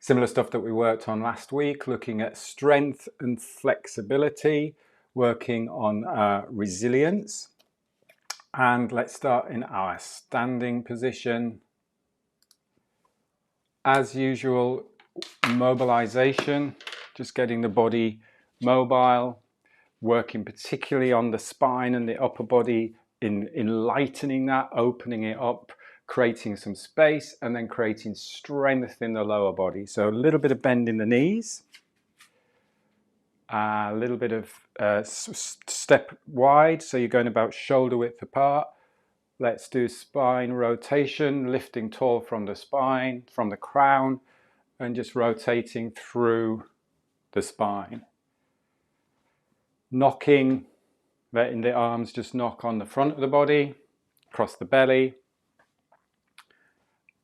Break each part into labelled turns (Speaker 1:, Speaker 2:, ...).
Speaker 1: Similar stuff that we worked on last week, looking at strength and flexibility, working on resilience. And let's start in our standing position. As usual, mobilization, just getting the body mobile, working particularly on the spine and the upper body in lightening that, opening it up, creating some space, and then creating strength in the lower body. So a little bit of bend in the knees, a little bit of step wide, so you're going about shoulder width apart. Let's do spine rotation, lifting tall from the spine, from the crown, and just rotating through the spine. Knocking, letting the arms just knock on the front of the body, across the belly,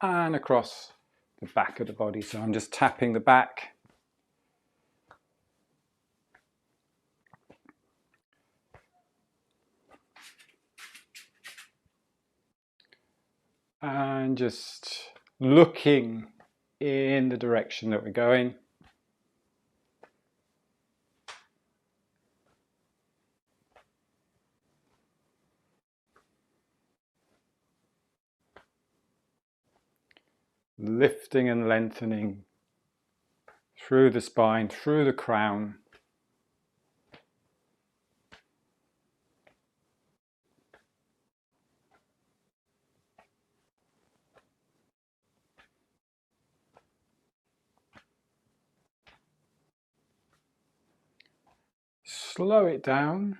Speaker 1: and across the back of the body. So I'm just tapping the back. And just looking in the direction that we're going. Lifting and lengthening through the spine, through the crown. Slow it down.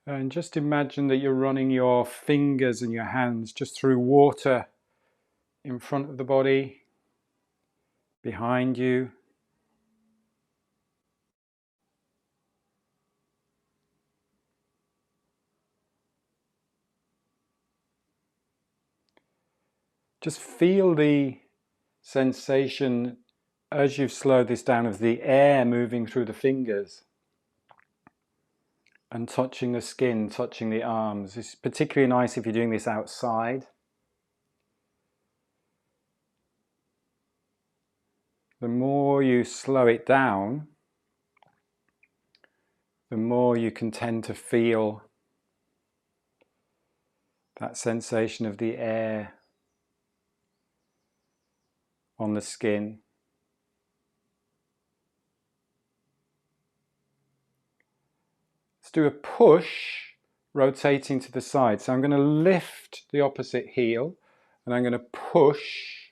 Speaker 1: And just imagine that you're running your fingers and your hands just through water in front of the body, behind you. Just feel the sensation as you've slowed this down of the air moving through the fingers and touching the skin, touching the arms. It's particularly nice if you're doing this outside. The more you slow it down, the more you can tend to feel that sensation of the air on the skin. Let's do a push, rotating to the side. So I'm going to lift the opposite heel and I'm going to push,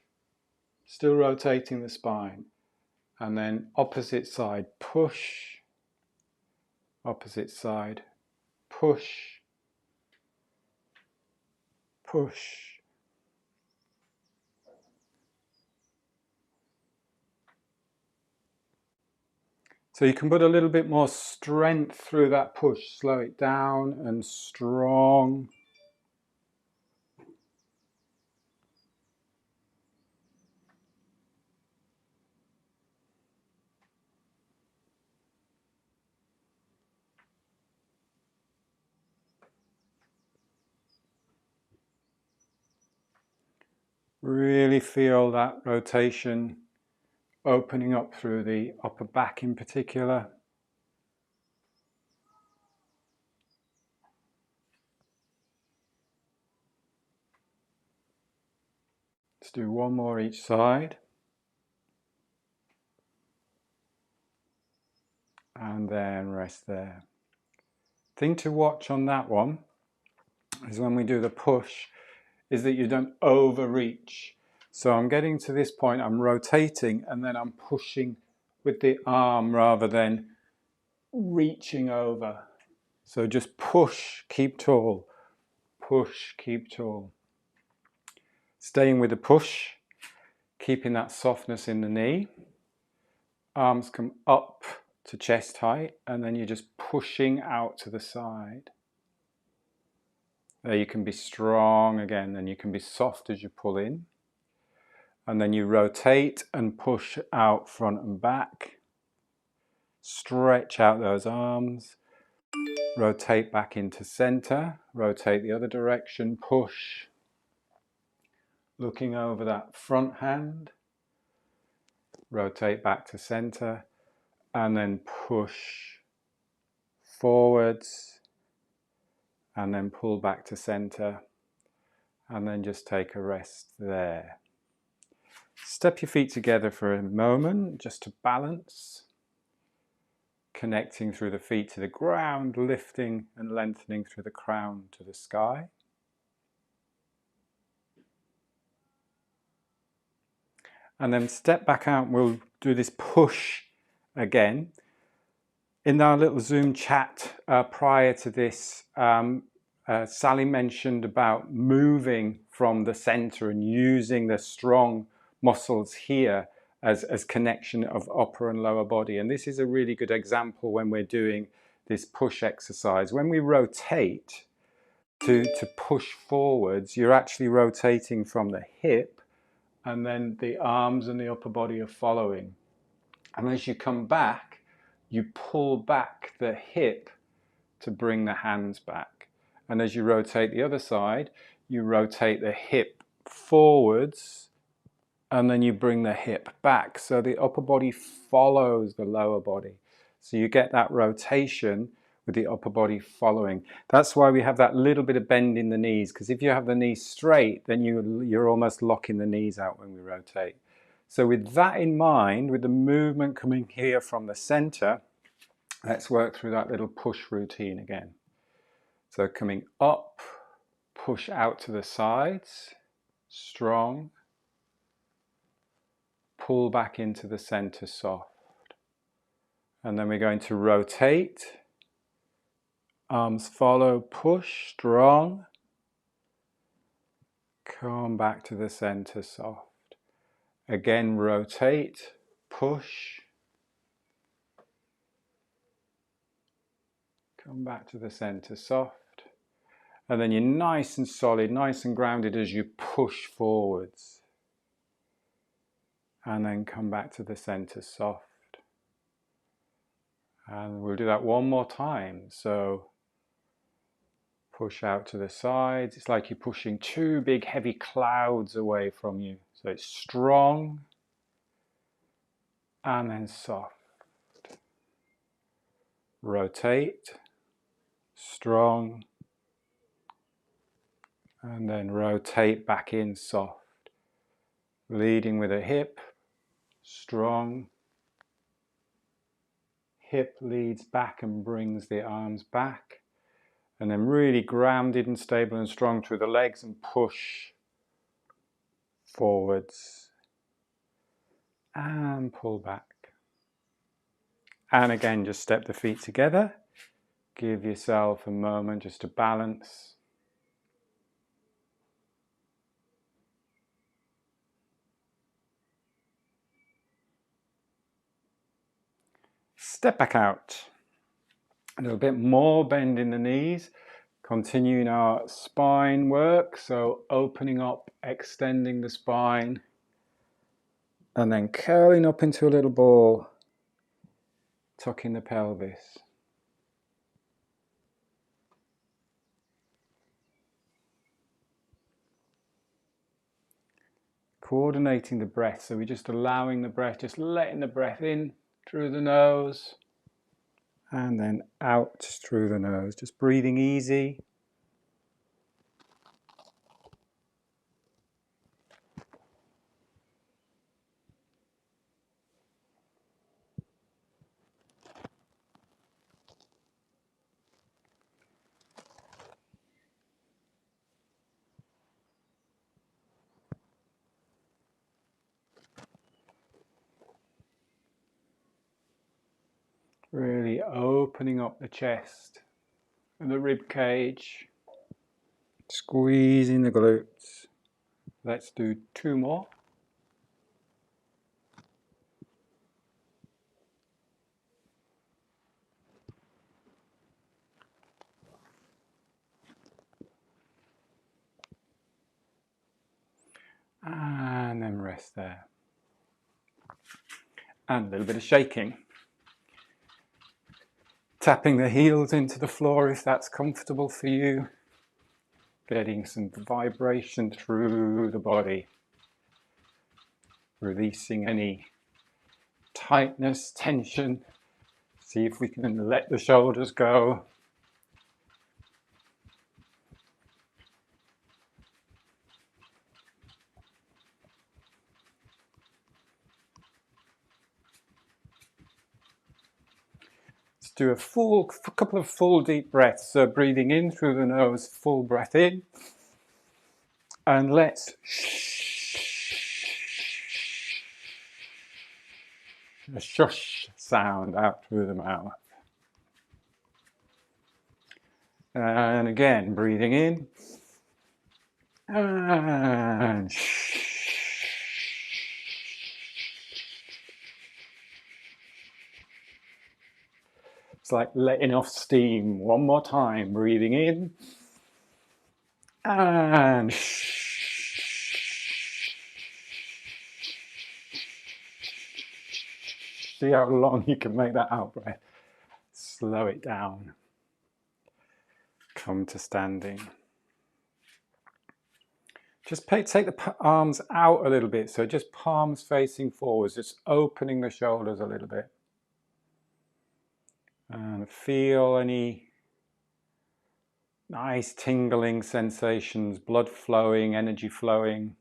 Speaker 1: still rotating the spine. And then opposite side, push, opposite side, push, push. So you can put a little bit more strength through that push, slow it down and strong. Really feel that rotation opening up through the upper back in particular. Let's do one more each side. And then rest there. Thing to watch on that one is when we do the push, is that you don't overreach. So I'm getting to this point, I'm rotating, and then I'm pushing with the arm rather than reaching over. So just push, keep tall, push, keep tall. Staying with the push, keeping that softness in the knee. Arms come up to chest height, and then you're just pushing out to the side. There you can be strong again, then you can be soft as you pull in. And then you rotate and push out front and back. Stretch out those arms. Rotate back into center. Rotate the other direction, push. Looking over that front hand. rotate back to center, and then push forwards, and then pull back to center, and then just take a rest there. Step your feet together for a moment, just to balance. Connecting through the feet to the ground, lifting and lengthening through the crown to the sky. And then step back out, we'll do this push again. In our little Zoom chat prior to this, Sally mentioned about moving from the center and using the strong muscles here as connection of upper and lower body. And this is a really good example when we're doing this push exercise. When we rotate to push forwards, you're actually rotating from the hip, and then the arms and the upper body are following. And as you come back, you pull back the hip to bring the hands back. And as you rotate the other side, you rotate the hip forwards, and then you bring the hip back. So the upper body follows the lower body. So you get that rotation with the upper body following. That's why we have that little bit of bend in the knees, because if you have the knees straight, then you're almost locking the knees out when we rotate. So with that in mind, with the movement coming here from the center, let's work through that little push routine again. So coming up, push out to the sides, strong. Pull back into the center, soft. And then we're going to rotate. Arms follow, push, strong. Come back to the center, soft. Again, rotate, push. Come back to the center, soft. And then you're nice and solid, nice and grounded as you push forwards. And then come back to the center, soft. And we'll do that one more time. So push out to the sides. It's like you're pushing two big heavy clouds away from you. So it's strong and then soft. Rotate, strong, and then rotate back in, soft. Leading with a hip, strong. Hip leads back and brings the arms back. And then really grounded and stable and strong through the legs, and push forwards and pull back. And again, just step the feet together. Give yourself a moment just to balance. Step back out. A little bit more bend in the knees. Continuing our spine work. So opening up, extending the spine. And then curling up into a little ball. Tucking the pelvis. Coordinating the breath, so we're just allowing the breath, just letting the breath in through the nose and then out through the nose, just breathing easy. Really opening up the chest and the rib cage, squeezing the glutes. Let's do two more. And then rest there. And a little bit of shaking. Tapping the heels into the floor if that's comfortable for you. Getting some vibration through the body. Releasing any tightness, tension. See if we can let the shoulders go. Let's do a couple of full deep breaths. So breathing in through the nose, full breath in. And let's a shush sound out through the mouth. And again, breathing in. And it's like letting off steam. One more time, breathing in. And see how long you can make that out breath. Slow it down. Come to standing. Just take the arms out a little bit. So just palms facing forwards, just opening the shoulders a little bit. And feel any nice tingling sensations, blood flowing, energy flowing.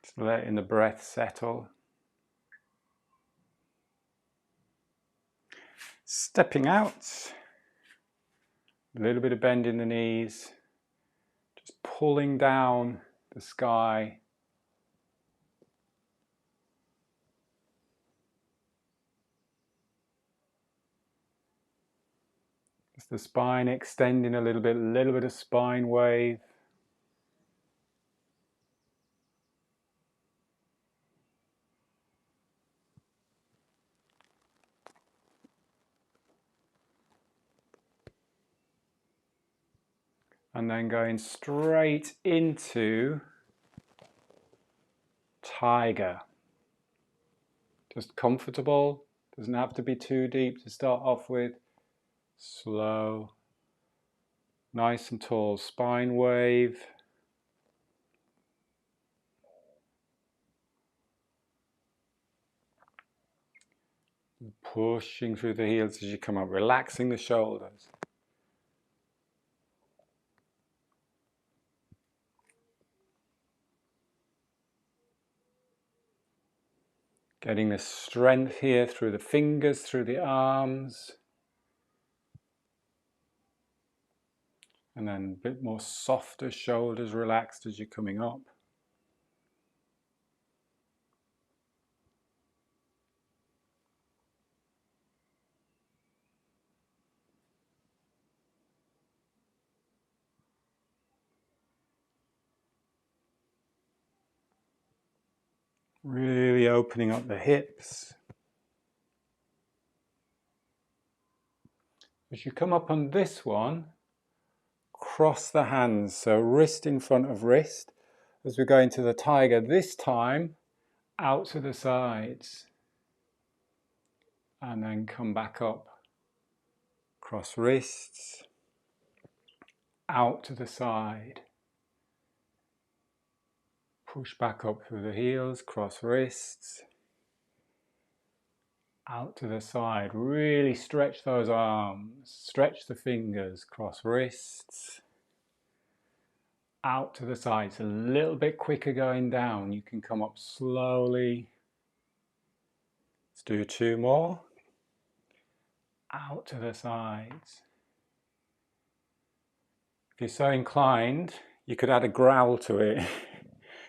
Speaker 1: Just letting the breath settle. Stepping out, a little bit of bend in the knees, just pulling down the sky. Just the spine extending a little bit of spine wave. And then going straight into tiger. Just comfortable, doesn't have to be too deep to start off with. Slow, nice and tall, spine wave. Pushing through the heels as you come up, relaxing the shoulders. Getting the strength here through the fingers, through the arms. And then a bit more softer shoulders relaxed as you're coming up. Really opening up the hips. As you come up on this one, cross the hands, so wrist in front of wrist. As we go into the tiger, this time out to the sides. And then come back up. Cross wrists, out to the side. Push back up through the heels, cross wrists. Out to the side, really stretch those arms, stretch the fingers, cross wrists. Out to the sides, a little bit quicker going down. You can come up slowly. Let's do 2 more. Out to the sides. If you're so inclined, you could add a growl to it.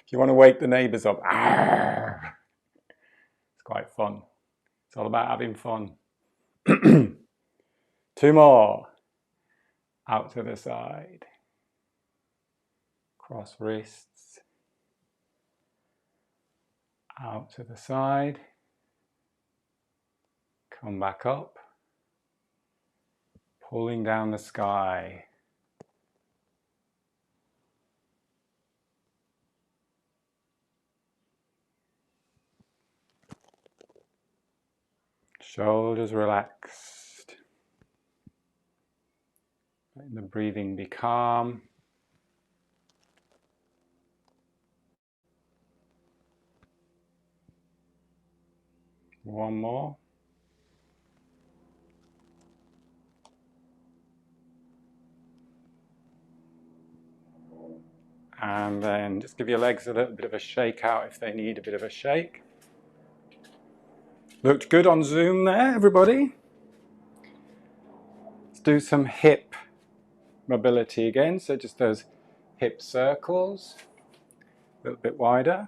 Speaker 1: If you want to wake the neighbours up. Arr! It's quite fun. It's all about having fun. 2 more. Out to the side. Cross wrists. Out to the side. Come back up. Pulling down the sky. Shoulders relaxed. Letting the breathing be calm. One more. And then just give your legs a little bit of a shake out if they need a bit of a shake. Looked good on Zoom there, everybody. Let's do some hip mobility again. So just those hip circles, a little bit wider.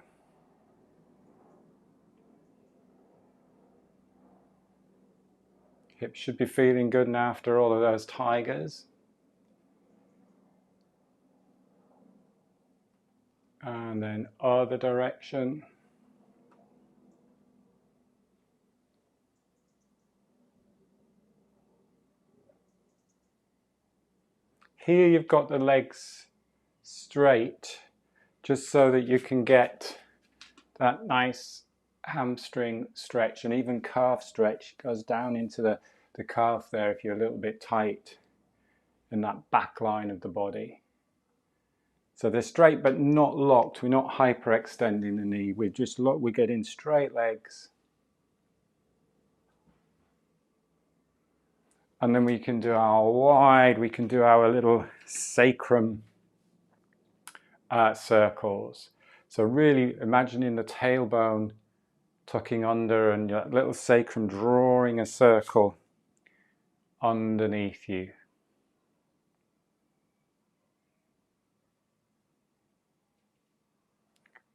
Speaker 1: Hips should be feeling good now after all of those tigers. And then other direction. Here you've got the legs straight, just so that you can get that nice hamstring stretch and even calf stretch. Goes down into the calf there if you're a little bit tight in that back line of the body. So they're straight but not locked. We're not hyperextending the knee. We're just we're getting straight legs. And then we can do our wide, we can do our little sacrum circles. So really imagining the tailbone tucking under and your little sacrum drawing a circle underneath you.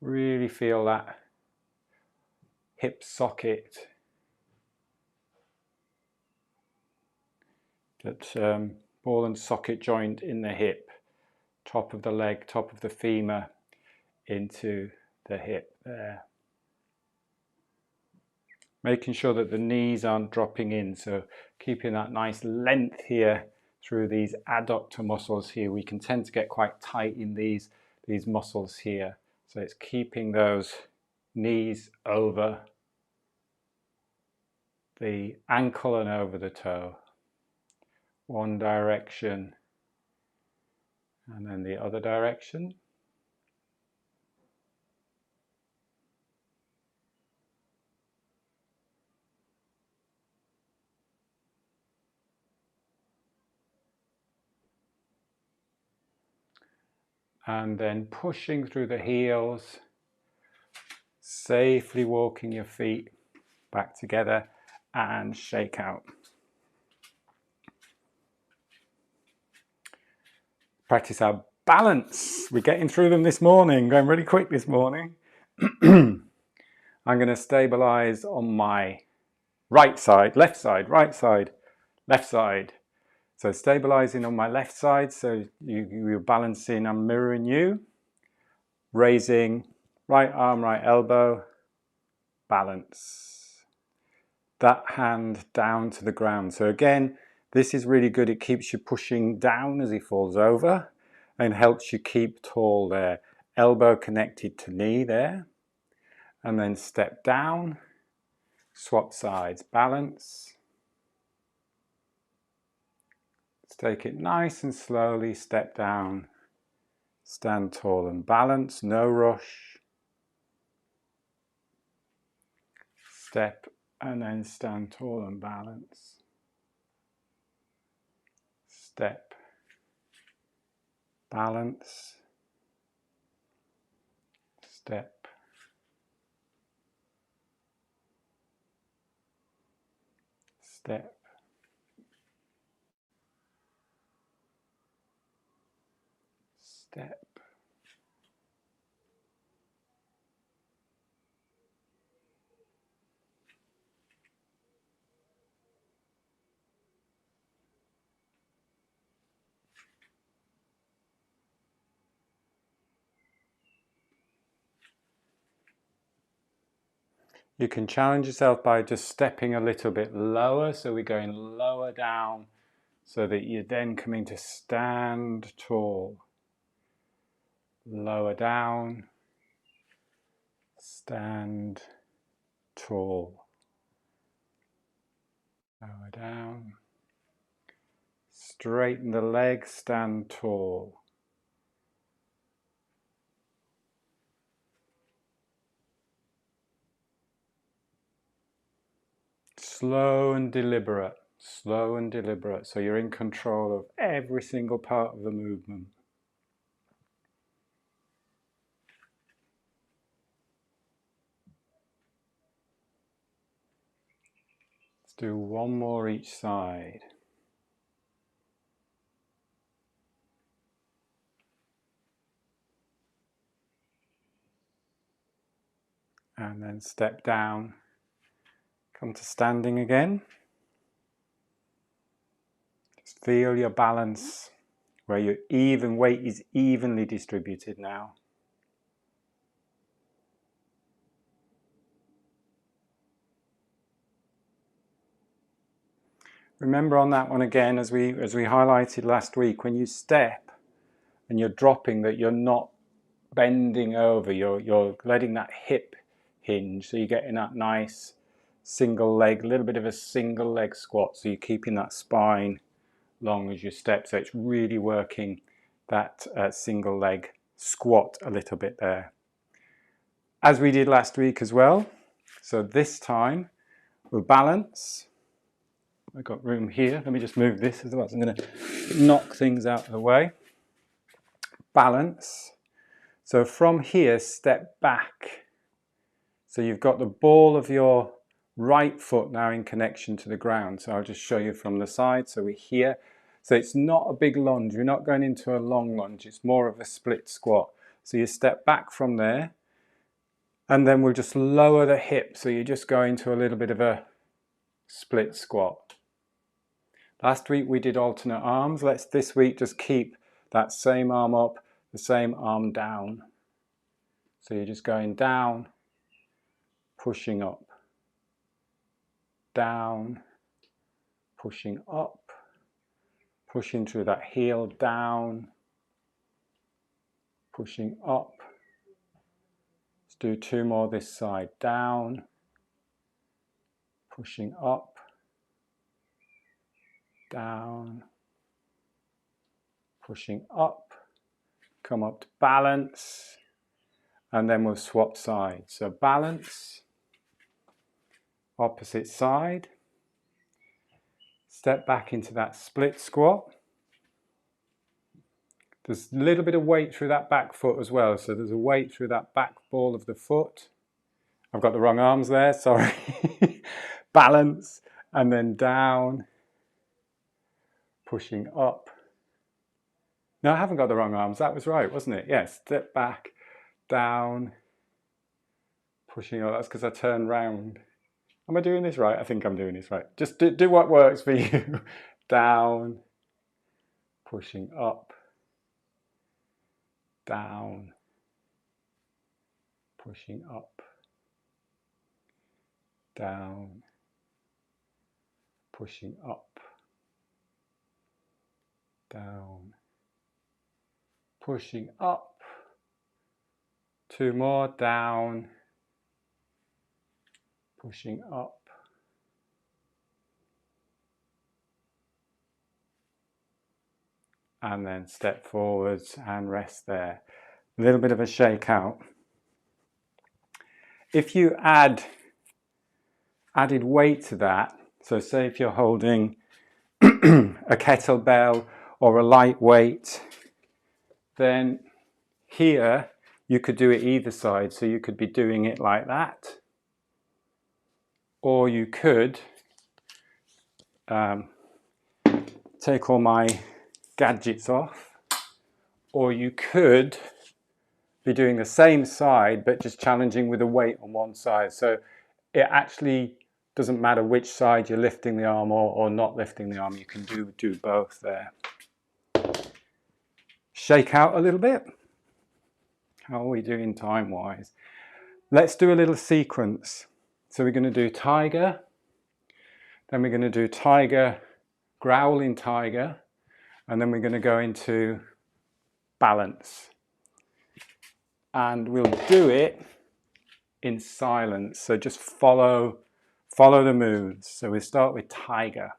Speaker 1: Really feel that hip socket, that ball and socket joint in the hip, top of the leg, top of the femur into the hip there. Making sure that the knees aren't dropping in, so keeping that nice length here through these adductor muscles here. We can tend to get quite tight in these muscles here. So it's keeping those knees over the ankle and over the toe. One direction and then the other direction. And then pushing through the heels, safely walking your feet back together and shake out. Practice our balance. We're getting through them this morning, going really quick this morning. I'm going to stabilize on my right side, left side, right side, left side. So stabilizing on my left side, so you're balancing, I'm mirroring you. Raising, right arm, right elbow, balance. That hand down to the ground. So again, this is really good. It keeps you pushing down as he falls over and helps you keep tall there. Elbow connected to knee there. And then step down, swap sides, balance. Let's take it nice and slowly, step down, stand tall and balance, no rush. Step and then stand tall and balance. Step, balance, step, step, step. You can challenge yourself by just stepping a little bit lower. So we're going lower down so that you're then coming to stand tall. Lower down, stand tall. Lower down, Straighten the legs, stand tall. Slow and deliberate, so you're in control of every single part of the movement. Let's do one more each side. And then step down, come to standing again. Just feel your balance, where your weight is evenly distributed now. Remember on that one again, as we highlighted last week, when you step and you're dropping, that you're not bending over, you're letting that hip hinge, so you're getting that nice single leg, a little bit of a single leg squat, so you're keeping that spine long as you step, so it's really working that single leg squat a little bit there, as we did last week as well. So this time we'll balance. I've got room here, let me just move this as well, so I'm going to knock things out of the way. Balance. So from here, step back. So you've got the ball of your right foot now in connection to the ground. So I'll just show you from the side. So we're here. So it's not a big lunge. You're not going into a long lunge. It's more of a split squat. So you step back from there, and then we'll just lower the hip. So you just go into a little bit of a split squat. Last week we did alternate arms. Let's this week just keep that same arm up, the same arm down. So you're just going down, pushing up, down, pushing up, pushing through that heel, down, pushing up. Let's do two more this side, down, pushing up, down, pushing up, come up to balance, and then we'll swap sides. So balance, opposite side, step back into that split squat. There's a little bit of weight through that back foot as well, so there's a weight through that back ball of the foot. I've got the wrong arms there, sorry. Balance, and then down, pushing up. No, I haven't got the wrong arms, that was right, wasn't it? Yes, step back, down, pushing up. That's because I turned round. Am I doing this right? I think I'm doing this right. Just do what works for you. Down, pushing up, down, pushing up, down, pushing up, down, pushing up. Two more, down, pushing up, and then step forwards and rest there. A little bit of a shake out. If you added weight to that, so say if you're holding a kettlebell or a lightweight, then here you could do it either side. So you could be doing it like that, or you could take all my gadgets off, or you could be doing the same side but just challenging with a weight on one side. So it actually doesn't matter which side you're lifting the arm or not lifting the arm. You can do both there. Shake out a little bit. How are we doing time wise? Let's do a little sequence. So we're going to do tiger, then we're going to do tiger, growling tiger, and then we're going to go into balance. And we'll do it in silence. So just follow the moves. So we start with tiger.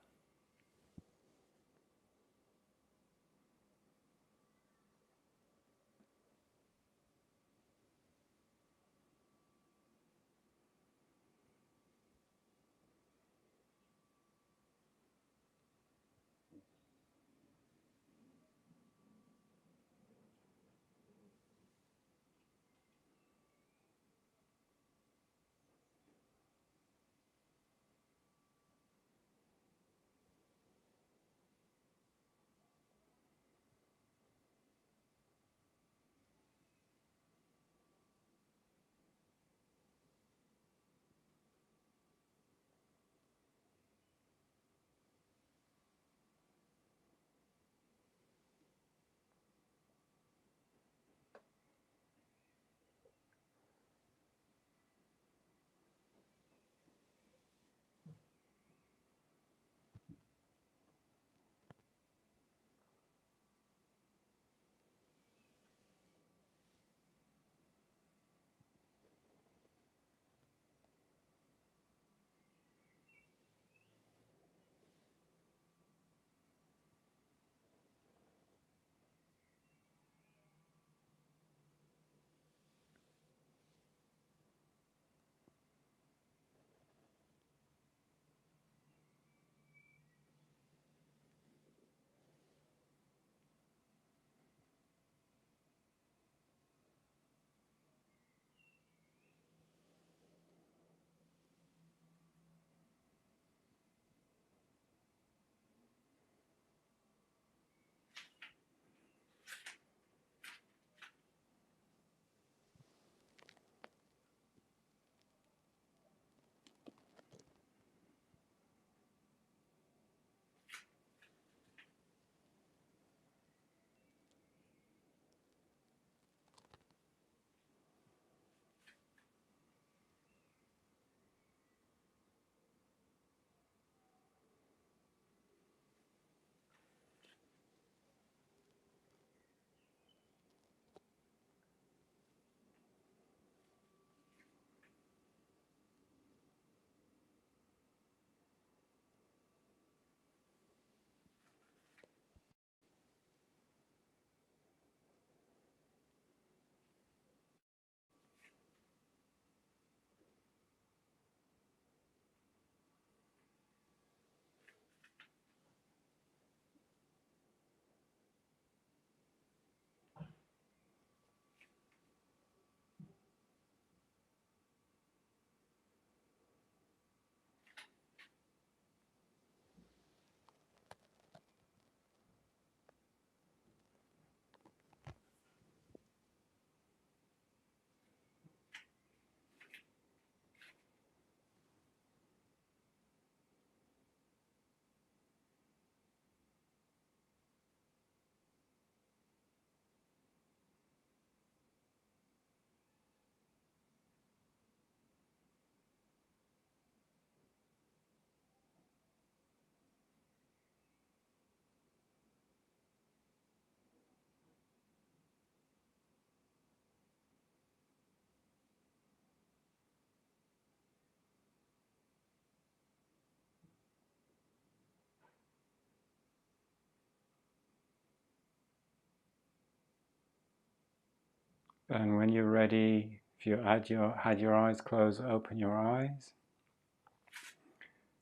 Speaker 1: And when you're ready, if you had your eyes closed, open your eyes.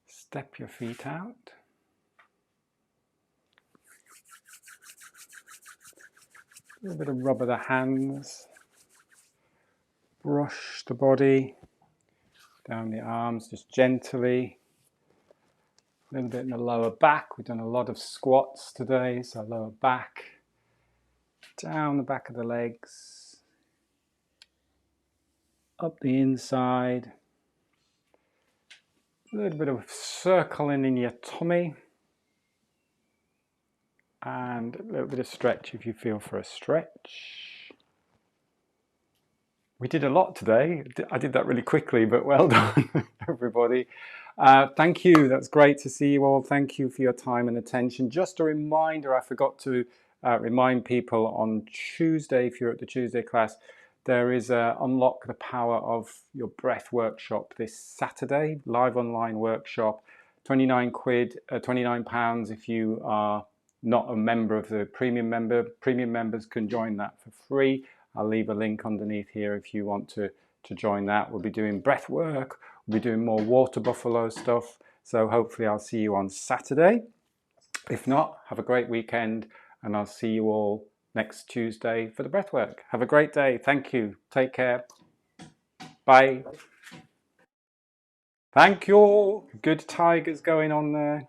Speaker 1: Step your feet out. A little bit of rub of the hands. Brush the body down the arms, just gently. A little bit in the lower back. We've done a lot of squats today, so lower back. Down the back of the legs. Up the inside. A little bit of circling in your tummy. And a little bit of stretch if you feel for a stretch. We did a lot today. I did that really quickly, but well done, everybody. Thank you. That's great to see you all. Thank you for your time and attention. Just a reminder, I forgot to remind people on Tuesday, if you're at the Tuesday class, there is a Unlock the Power of Your Breath workshop this Saturday, live online workshop, 29 quid, 29 pounds if you are not a member of the premium member. Premium members can join that for free. I'll leave a link underneath here if you want to join that. We'll be doing breath work. We'll be doing more water buffalo stuff. So hopefully I'll see you on Saturday. If not, have a great weekend and I'll see you all next Tuesday for the breath work. Have a great day. Thank you. Take care. Bye. Thank you. Good tigers going on there.